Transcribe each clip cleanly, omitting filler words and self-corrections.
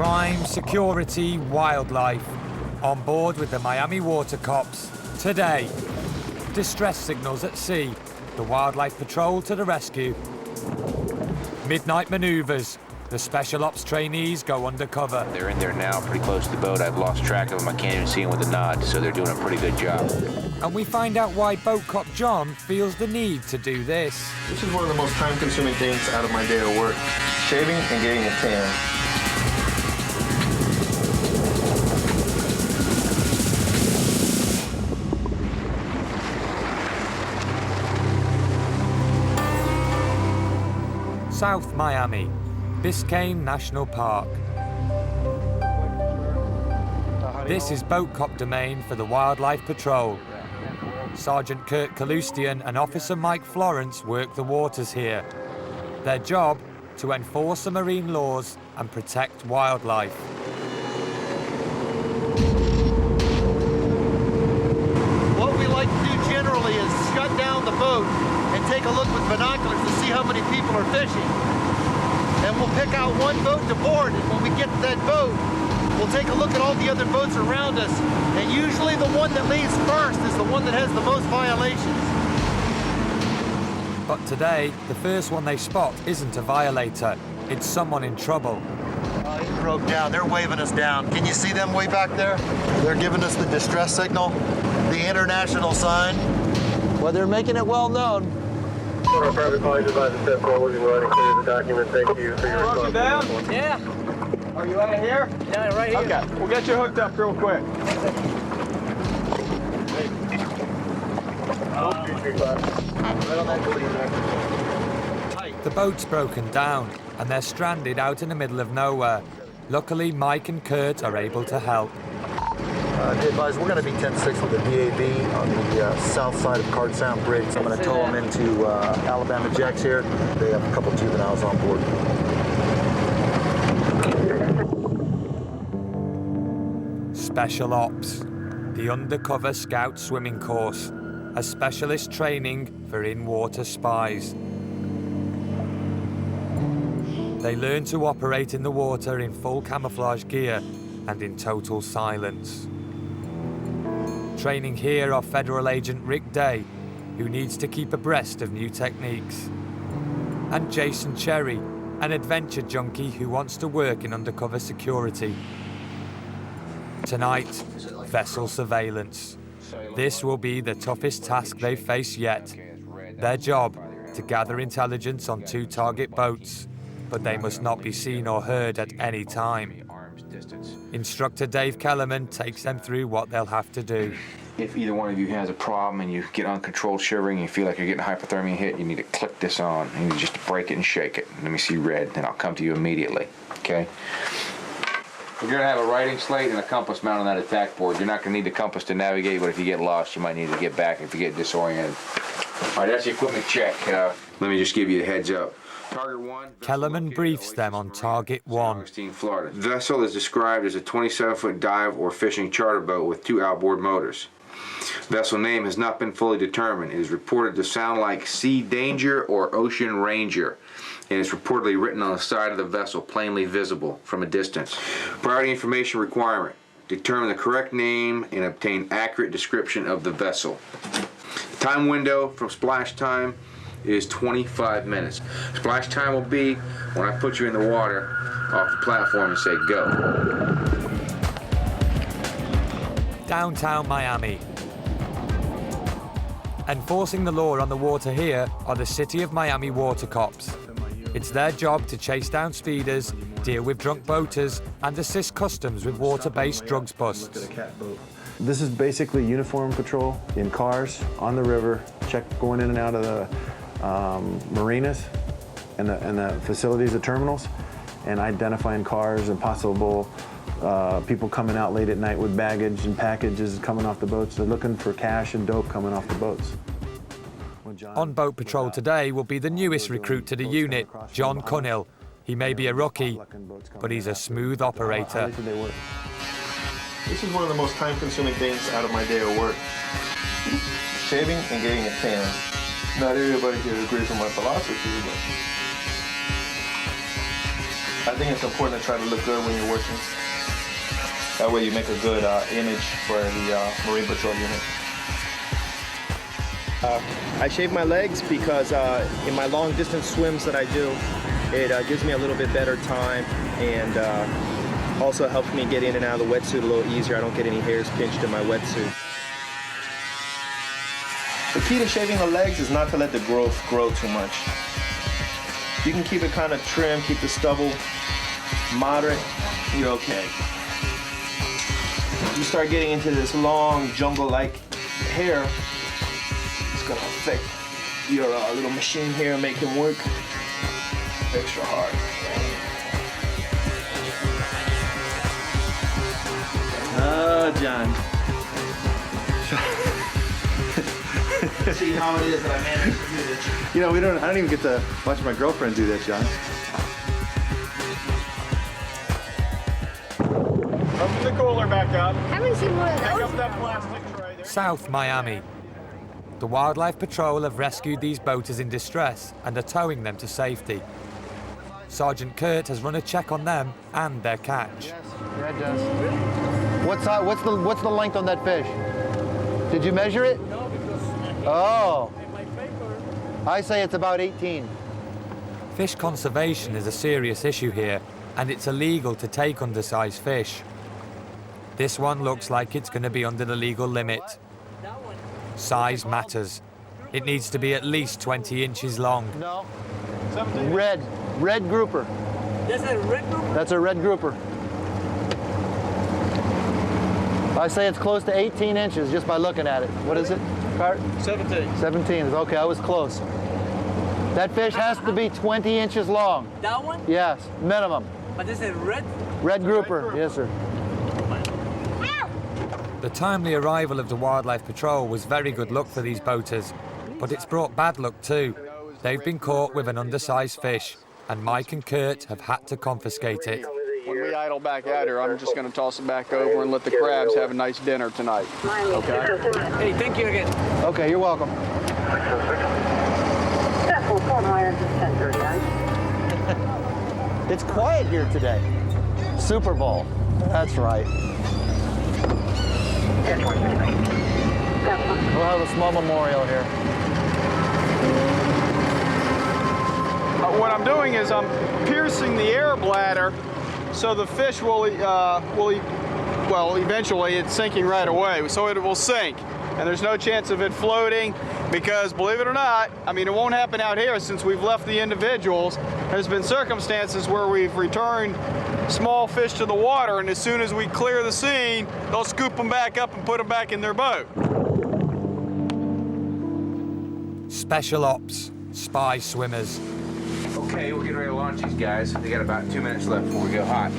Crime, security, wildlife. On board with the Miami Water Cops. Today, distress signals at sea. The Wildlife Patrol to the rescue. Midnight manoeuvres. The Special Ops trainees go undercover. They're in there now, pretty close to the boat. I've lost track of them. I can't even see them with a nod, so they're doing a pretty good job. And we find out why Boat Cop John feels the need to do this. This is one of the most time-consuming things out of my day of work. Shaving and getting a tan. South Miami, Biscayne National Park. This is Boat Cop domain for the Wildlife Patrol. Sergeant Curt Kalustian and Officer Mike Florence work the waters here. Their job, to enforce the marine laws and protect wildlife. What we like to do generally is shut down the boat and take a look with binoculars to see how many people are fishing. And we'll pick out one boat to board, and when we get to that boat, we'll take a look at all the other boats around us, and usually the one that leaves first is the one that has the most violations. But today, the first one they spot isn't a violator, it's someone in trouble. He broke down, they're waving us down. Can you see them way back there? They're giving us the distress signal, the international sign. Well, they're making it well known. Private call, advise the step forward and run and clear the document. Thank you for your response. Down? Yeah. Are you out of here? Yeah, right here. Okay, we'll get you hooked up real quick. The boat's broken down and they're stranded out in the middle of nowhere. Luckily, Mike and Curt are able to help. Be advised, we're going to be 10-6 with the DAB on the south side of Card Sound Bridge. I'm going to tow them into Alabama Jacks here. They have a couple juveniles on board. Special Ops, the undercover scout swimming course, a specialist training for in-water spies. They learn to operate in the water in full camouflage gear and in total silence. Training here are Federal Agent Rick Day, who needs to keep abreast of new techniques, and Jason Cherry, an adventure junkie who wants to work in undercover security. Tonight, vessel surveillance. This will be the toughest task they face yet. Their job, to gather intelligence on 2 target boats, but they must not be seen or heard at any time. Instructor Dave Kellerman takes them through what they'll have to do. If either one of you has a problem and you get uncontrolled shivering and you feel like you're getting hypothermia hit, you need to click this on. You need to just break it and shake it. Let me see red, then I'll come to you immediately, okay? You're gonna have a writing slate and a compass mounted on that attack board. You're not gonna need the compass to navigate, but if you get lost, you might need to get back if you get disoriented. All right, that's the equipment check. Let me just give you a heads up. Target 1. Kellerman briefs them on Target 1. Florida. The vessel is described as a 27-foot dive or fishing charter boat with 2 outboard motors. Vessel name has not been fully determined. It is reported to sound like Sea Danger or Ocean Ranger, and is reportedly written on the side of the vessel, plainly visible from a distance. Priority information requirement. Determine the correct name and obtain accurate description of the vessel. Time window from splash time is 25 minutes. Splash time will be when I put you in the water off the platform and say go. Downtown Miami. Enforcing the law on the water here are the City of Miami Water Cops. It's their job to chase down speeders, deal with drunk boaters, and assist customs with water-based drugs busts. This is basically uniform patrol in cars, on the river, going in and out of the marinas and the facilities, the terminals, and identifying cars and possible people coming out late at night with baggage and packages coming off the boats. They're looking for cash and dope coming off the boats. On boat patrol today will be the newest recruit to the unit, John Cunnill. He may be a rookie, but he's a smooth operator. This is one of the most time-consuming things out of my day of work. Shaving and getting a tan. Not everybody here agrees with my philosophy, but I think it's important to try to look good when you're working. That way you make a good image for the Marine Patrol unit. I shave my legs because in my long distance swims that I do, it gives me a little bit better time and also helps me get in and out of the wetsuit a little easier. I don't get any hairs pinched in my wetsuit. The key to shaving the legs is not to let the growth grow too much. You can keep it kind of trim, keep the stubble moderate, you're okay. You start getting into this long jungle-like hair, it's gonna affect your little machine here and make them work extra hard. Oh, John. See how it is that I managed to do this. You know, I don't even get to watch my girlfriend do that, John. Open the cooler back up. Haven't seen one of Pick those. up that plastic tray there. South Miami. The Wildlife Patrol have rescued these boaters in distress and are towing them to safety. Sergeant Curt has run a check on them and their catch. Red does. What's the length on that fish? Did you measure it? No, because Oh, in my paper, I say it's about 18. Fish conservation is a serious issue here, and it's illegal to take undersized fish. This one looks like it's going to be under the legal limit. that one. Size matters. It needs to be at least 20 inches long. No. Red grouper. That's a red group. That's a red grouper. I say it's close to 18 inches just by looking at it. What is it, Curt? 17. 17 is okay, I was close. That fish has to be 20 inches long. That one? Yes, minimum. But this is red. Red grouper, yes sir. The timely arrival of the Wildlife Patrol was very good luck for these boaters, but it's brought bad luck too. They've been caught with an undersized fish, and Mike and Curt have had to confiscate it. When we idle back out here, I'm just going to toss it back over and let the crabs have a nice dinner tonight. Okay? Hey, thank you again. Okay, you're welcome. It's quiet here today. Super Bowl. That's right. We'll have a small memorial here. What I'm doing is I'm piercing the air bladder so the fish will eventually it's sinking right away, so it will sink. And there's no chance of it floating because, believe it or not, I mean, it won't happen out here since we've left the individuals. There's been circumstances where we've returned small fish to the water, and as soon as we clear the scene, they'll scoop them back up and put them back in their boat. Special ops, spy swimmers. Okay, we're getting ready to launch these guys. They got about 2 minutes left before we go hot.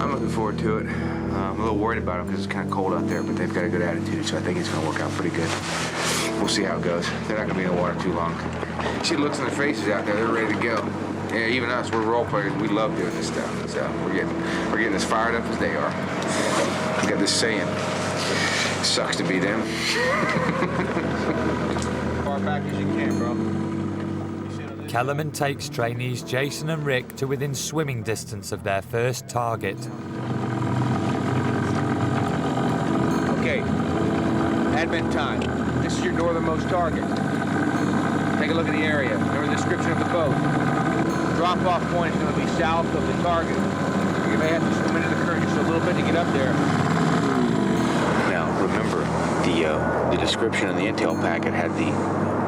I'm looking forward to it. I'm a little worried about them because it's kind of cold out there, but they've got a good attitude, so I think it's going to work out pretty good. We'll see how it goes. They're not going to be in the water too long. See the looks on their faces out there. They're ready to go. Yeah, even us, we're role players. We love doing this stuff. So we're getting as fired up as they are. We got this saying, sucks to be them. Far back as you can, bro. Kellerman takes trainees Jason and Rick to within swimming distance of their first target. Okay, advent time. This is your northernmost target. Take a look at the area. Know the description of the boat. Drop-off point is going to be south of the target. You may have to swim into the current just a little bit to get up there. Now, remember, the description in the intel packet had the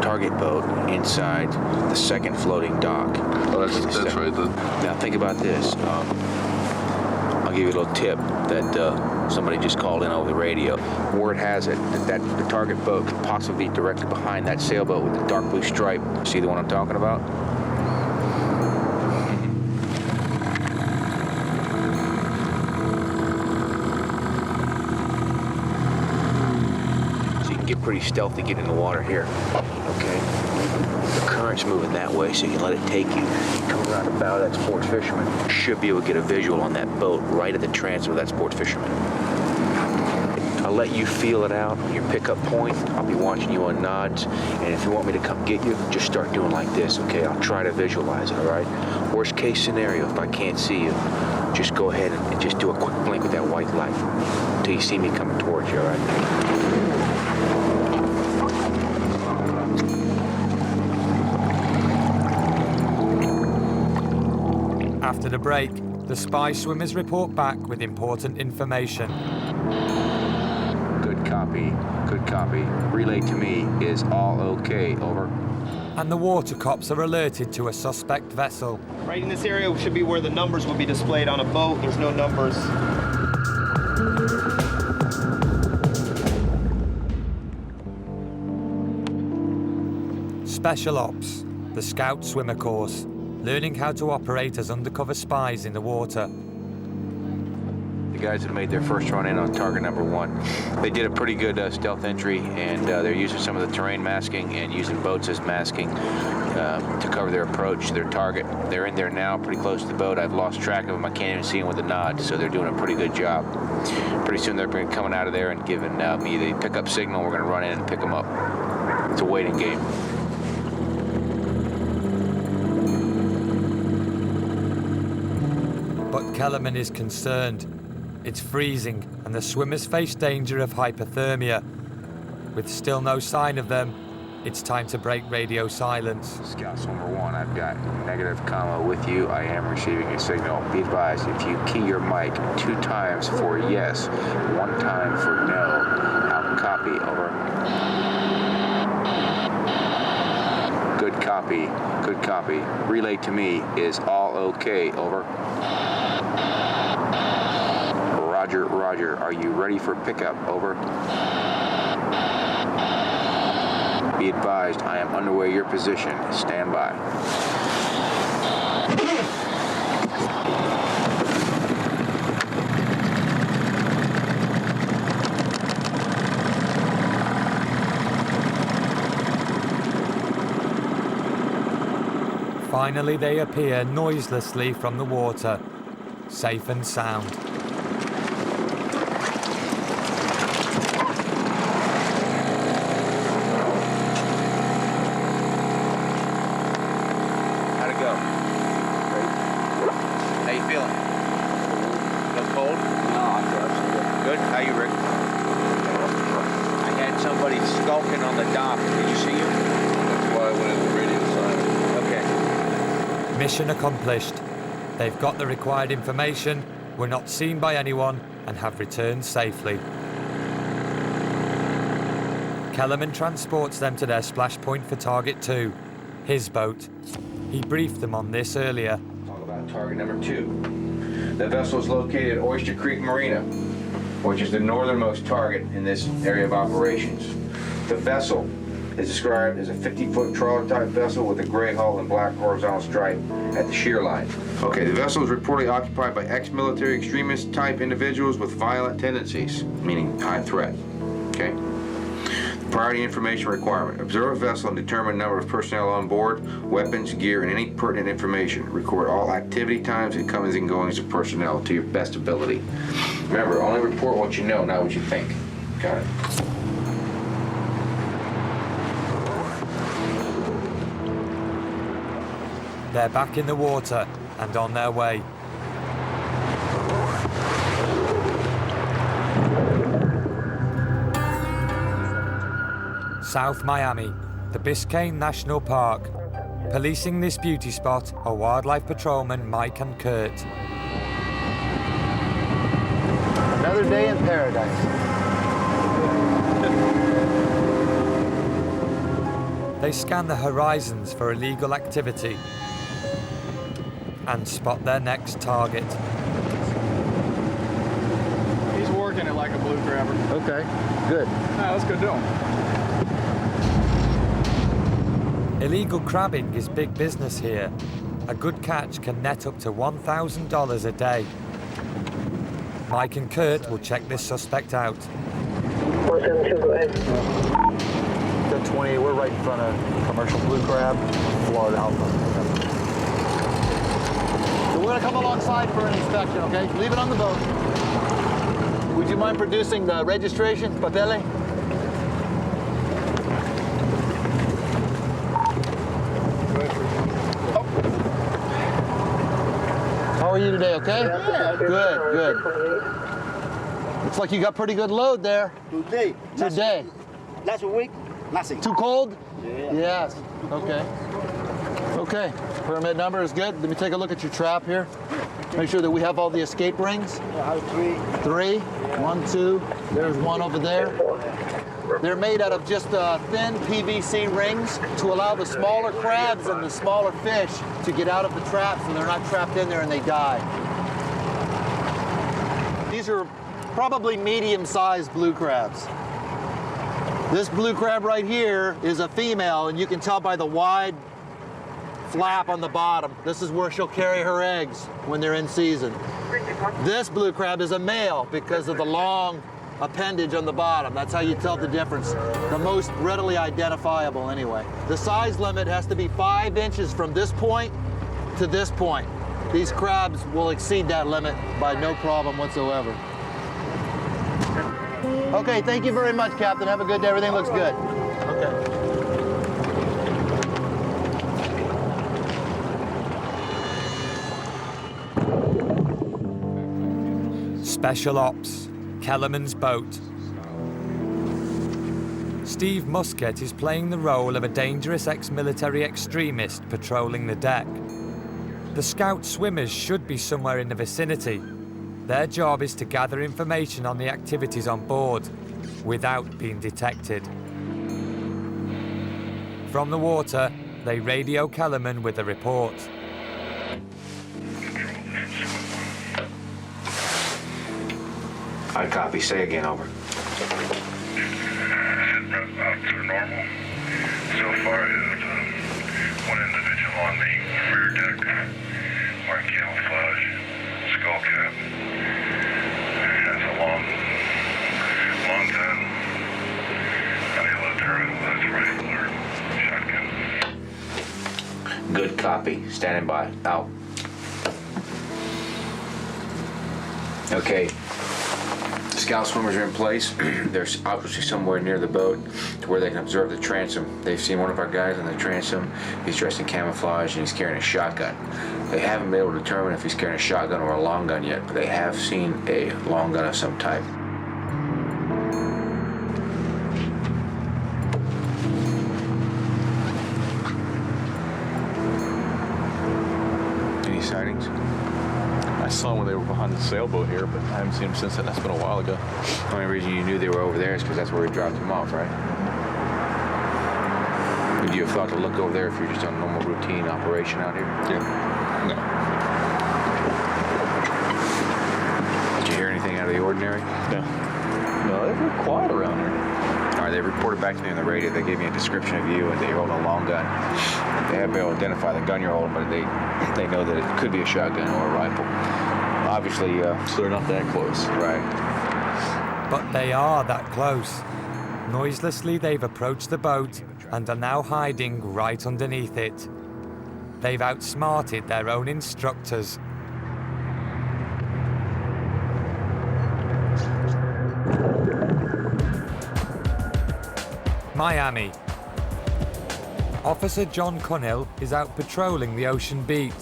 target boat inside the second floating dock. Oh, that's right. Now, think about this. I'll give you a little tip that somebody just called in over the radio. Word has it that the target boat could possibly be directly behind that sailboat with the dark blue stripe. See the one I'm talking about? So you can get pretty stealthy getting in the water here. Okay. The current's moving that way, so you can let it take you. Come around the bow of that sports fisherman. Should be able to get a visual on that boat right at the transom of that sports fisherman. I'll let you feel it out on your pickup point. I'll be watching you on nods, and if you want me to come get you, just start doing like this, okay? I'll try to visualize it, all right? Worst case scenario, if I can't see you, just go ahead and just do a quick blink with that white light until you see me coming towards you, all right? After the break, the spy swimmers report back with important information. Good copy, good copy. Relay to me, is all okay, over. And the water cops are alerted to a suspect vessel. Right in this area should be where the numbers will be displayed on a boat. There's no numbers. Special Ops, the Scout Swimmer course, learning how to operate as undercover spies in the water. The guys that made their first run in on target number 1. They did a pretty good stealth entry, and they're using some of the terrain masking and using boats as masking to cover their approach to their target. They're in there now, pretty close to the boat. I've lost track of them. I can't even see them with a nod, so they're doing a pretty good job. Pretty soon they're coming out of there and giving me the pickup signal. We're going to run in and pick them up. It's a waiting game. But Kellerman is concerned. It's freezing, and the swimmers face danger of hypothermia. With still no sign of them, it's time to break radio silence. Scout Swimmer 1, I've got negative comma with you. I am receiving a signal. Be advised, if you key your mic 2 times for yes, 1 time for no, I'll copy, over. Good copy, good copy. Relay to me, is all okay, over. Roger, roger. Are you ready for pickup? Over. Be advised, I am underway your position. Stand by. Finally, they appear noiselessly from the water, safe and sound. Mission accomplished. They've got the required information, were not seen by anyone, and have returned safely. Kellerman transports them to their splash point for target 2, his boat. He briefed them on this earlier. Talk about target number 2. The vessel is located at Oyster Creek Marina, which is the northernmost target in this area of operations. The vessel is described as a 50-foot trawler-type vessel with a gray hull and black horizontal stripe at the shear line. Okay, the vessel is reportedly occupied by ex-military extremist-type individuals with violent tendencies, meaning high threat. Okay? Priority information requirement. Observe a vessel and determine number of personnel on board, weapons, gear, and any pertinent information. Record all activity times and comings and goings of personnel to your best ability. Remember, only report what you know, not what you think. Got it? They're back in the water and on their way. South Miami, the Biscayne National Park. Policing this beauty spot are wildlife patrolmen Mike and Curt. Another day in paradise. They scan the horizons for illegal activity and spot their next target. He's working it like a blue crabber. Okay, good. No, let's go do him. Illegal crabbing is big business here. A good catch can net up to $1,000 a day. Mike and Curt will check this suspect out. 472, go ahead. 1020, we're right in front of commercial blue crab, Florida Alpha. So we're gonna come alongside for an inspection, okay? Leave it on the boat. We Would you mind producing the registration, papele? How are you today, okay? Yeah. Good, good. Looks like you got pretty good load there. Today. Today. Last week, nothing. Too cold? Yeah. Yes. Okay. Okay. Permit number is good. Let me take a look at your trap here. Make sure that we have all the escape rings. I have three. 3. 1, 2. There's one over there. They're made out of just thin PVC rings to allow the smaller crabs and the smaller fish to get out of the trap so they're not trapped in there and they die. These are probably medium-sized blue crabs. This blue crab right here is a female, and you can tell by the wide flap on the bottom. This is where she'll carry her eggs when they're in season. This blue crab is a male because of the long appendage on the bottom. That's how you tell the difference. The most readily identifiable anyway. The size limit has to be 5 inches from this point to this point. These crabs will exceed that limit by no problem whatsoever. Okay, thank you very much, Captain. Have a good day. Everything looks good. Okay. Special Ops, Kellerman's boat. Steve Muscat is playing the role of a dangerous ex-military extremist patrolling the deck. The scout swimmers should be somewhere in the vicinity. Their job is to gather information on the activities on board without being detected. From the water, they radio Kellerman with a report. I copy. Say again, over. Out to normal. So far, is one individual on the rear deck, wearing camouflage, skull cap, has a long gun, and a lieutenant that's rifle or shotgun. Good copy. Standing by. Out. Okay. Scout swimmers are in place. They're obviously somewhere near the boat to where they can observe the transom. They've seen one of our guys on the transom. He's dressed in camouflage and he's carrying a shotgun. They haven't been able to determine if he's carrying a shotgun or a long gun yet, but they have seen a long gun of some type. Any sightings? I saw them when they were behind the sailboat here, but I haven't seen them since then. That's been a while ago. The only reason you knew they were over there is because that's where we dropped them off, right? Would you have thought to look over there if you're just on a normal routine operation out here? Yeah. No. Did you hear anything out of the ordinary? No. No, they're very quiet around here. All right, they reported back to me on the radio. They gave me a description of you and that you're holding a long gun. They haven't been able to identify the gun you're holding, but they know that it could be a shotgun or a rifle. Obviously, so they're not that close. Right. But they are that close. Noiselessly, they've approached the boat and are now hiding right underneath it. They've outsmarted their own instructors. Miami. Officer John Cunhill is out patrolling the ocean beat.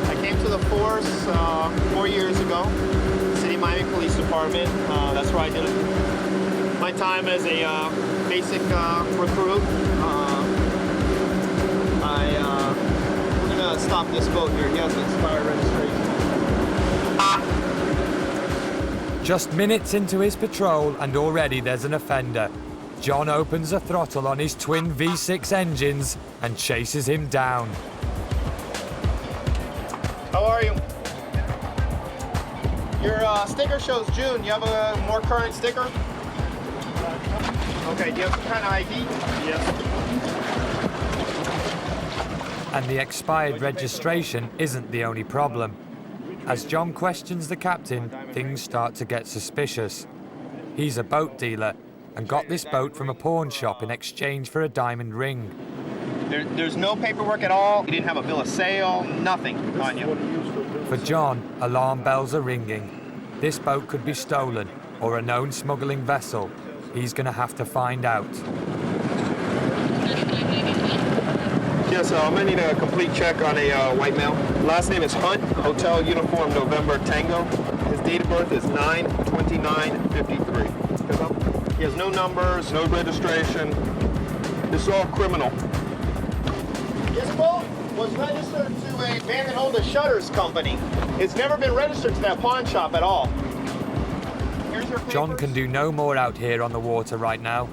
I came to the force 4 years ago, City of Miami Police Department. That's where I did my time as a basic recruit. We're gonna stop this boat here. He has an expired registration. Just minutes into his patrol and already there's an offender. John opens the throttle on his twin V6 engines and chases him down. How are you? Your sticker shows June. You have a more current sticker? Okay, do you have some kind of ID? Yes. And the expired registration isn't the only problem. As John questions the captain, things start to get suspicious. He's a boat dealer and got this boat from a pawn shop in exchange for a diamond ring. There's no paperwork at all. You didn't have a bill of sale, nothing on you. For John, alarm bells are ringing. This boat could be stolen or a known smuggling vessel. He's going to have to find out. Yes, I'm going to need a complete check on a white male. Last name is Hunt, Hotel Uniform November Tango. His date of birth is 9/29/53. He has no numbers, no registration. This is all criminal. This boat was registered to a Van and Older Shutters company. It's never been registered to that pawn shop at all. Here's your papers. John can do no more out here on the water right now.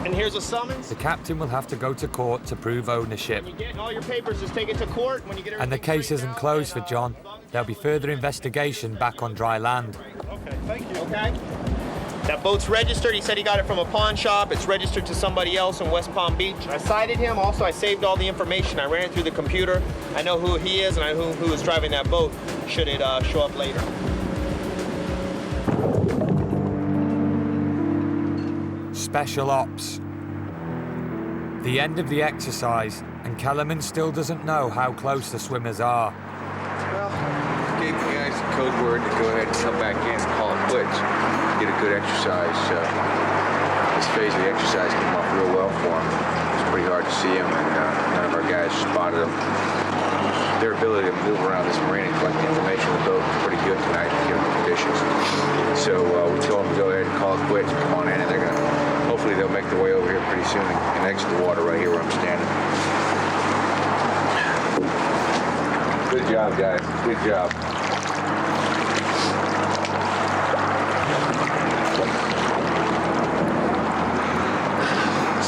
And here's a summons. The captain will have to go to court to prove ownership. When you get all your papers, just take it to court. When you get And the case isn't closed for John. There'll be further investigation back on dry land. Okay, thank you. Okay. That boat's registered. He said he got it from a pawn shop. It's registered to somebody else in West Palm Beach. I cited him. Also, I saved all the information. I ran it through the computer. I know who he is and I know who is driving that boat should it show up later. Special Ops. The end of the exercise, and Kellerman still doesn't know how close the swimmers are. Well, gave the guys the code word to go ahead and come back in and call it quits. Get a good exercise. This phase of the exercise came off real well for them. It was pretty hard to see them, and none of our guys spotted them. Their ability to move around this marina and collect information on the boat was pretty good tonight, given the conditions. So we told them to go ahead and call it quits and come on in, and they're going to, hopefully they'll make their way over here pretty soon and exit the water right here where I'm standing. Good job, guys. Good job.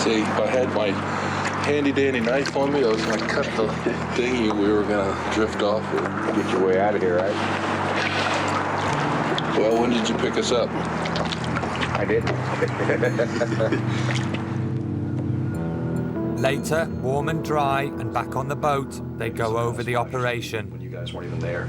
See, if I had my handy dandy knife on me, I was going to cut the dinghy and we were going to drift off. Get your way out of here, right? Well, when did you pick us up? I did. Later, warm and dry, and back on the boat, they go over the operation. When you guys weren't even there.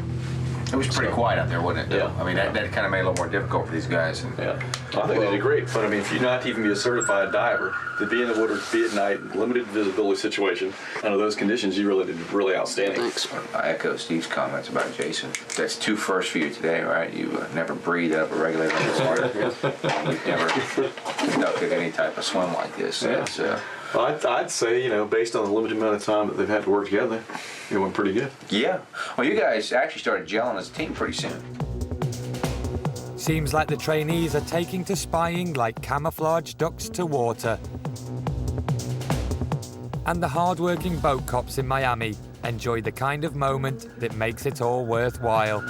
It was pretty quiet out there, wasn't it? Yeah. I mean, that kind of made it a little more difficult for these guys. And, Yeah, I think they did great. But I mean, if you're not even be a certified diver, to be in the water, to be at night, limited visibility situation, under those conditions, you really did really outstanding. Thanks. I echo Steve's comments about Jason. That's 2 firsts for you today, right? You never breathed out of a regulator on this water. You've never conducted any type of swim like this. Yeah. It's, I'd say, you know, based on the limited amount of time that they've had to work together, it went pretty good. yeah. Well, you guys actually started gelling as a team pretty soon. Seems like the trainees are taking to spying like camouflage ducks to water. And the hard-working boat cops in Miami enjoy the kind of moment that makes it all worthwhile.